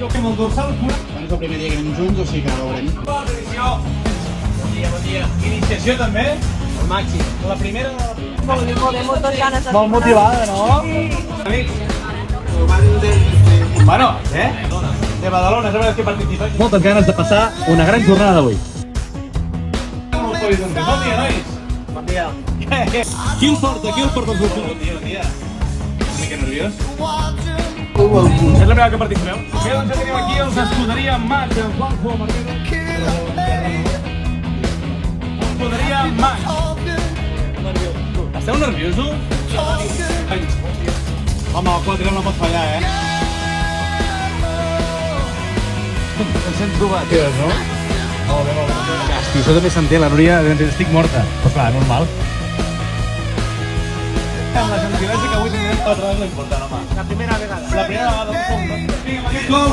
Fem el dorsal pura. És el primer dia que anem junts, o sigui que ara veurem. Bon dia. Iniciació també? Al màxim. La primera... Molt bé, moltes ganes de Molt motivada, no? Amics. Bueno, de Badalona, és la veritat que participa. Moltes ganes de passar una gran jornada d'avui. Bon dia, nois. Bon dia. Qui el porta el sortut? Bon dia. Una mica nerviós. És la primera vegada que participeu. Bé, doncs ja tenim aquí els Escuderia Maig, el Juanjo Marquero. Escuderia Maig. Esteu nerviosos? Home, el 4 no pot fallar, Ens hem trobat. Sí, no? Molt bé. Hosti, això també s'entén, la Núria, estic morta. Però clar, normal. Amb la gentilesa que avui tindrem 4 hores l'important, home. La primera vegada. La primera vegada, vinga, amb aquest gol,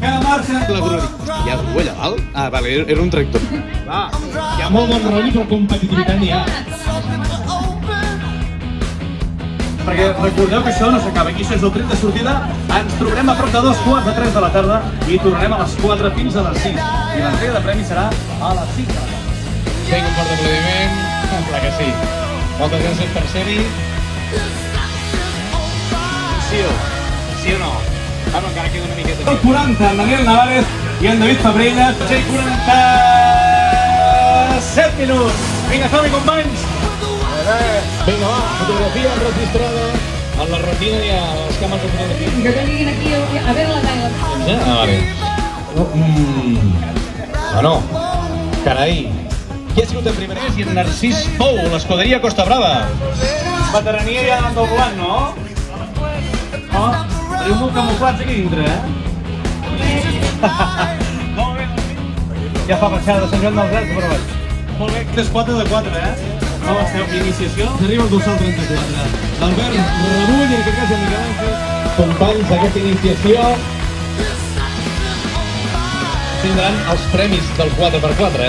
que marxa. La grua, hi ha grua allà dalt? Ah, vale, era un tractor. Va, hi ha molt bon rotllo, però competitivitat n'hi ha. Perquè recordeu que això no s'acaba, aquí això és el tret de sortida, ens trobarem a prop de 2 quarts de 3 de la tarda i tornarem a les 4 fins a les 6. I l'entrega de premis serà a les 5 de la tarda. Vinga, un fort aplaudiment. Clar que sí. Moltes gràcies per ser-hi. Sí o no? Ah, no, encara queda una miqueta. El 40, en Daniel Navares i en David Fabrella. 47 minuts. Vinga, som-hi, companys! Vinga, va, fotografia registrada. En la retina hi ha les càmeres de fotografia. Que vinguin aquí a veure la tele. Ja? Ah, vale. Bueno, carai. Qui ha sigut en primer? I en Narcís Pou, l'Escuderia Costa Brava. Veterania ja anant del volant, no? No? Teniu molt camuflats aquí dintre, Molt bé. Ja fa baixada de Sant Joan dels Arcs, però vaig. Molt bé, 3-4 de 4, No, esteu iniciació. Arriba el dorsal 34. Albert Rebull, en aquest cas el Miquel Àngel. Companys d'aquesta iniciació tindran els premis del 4x4,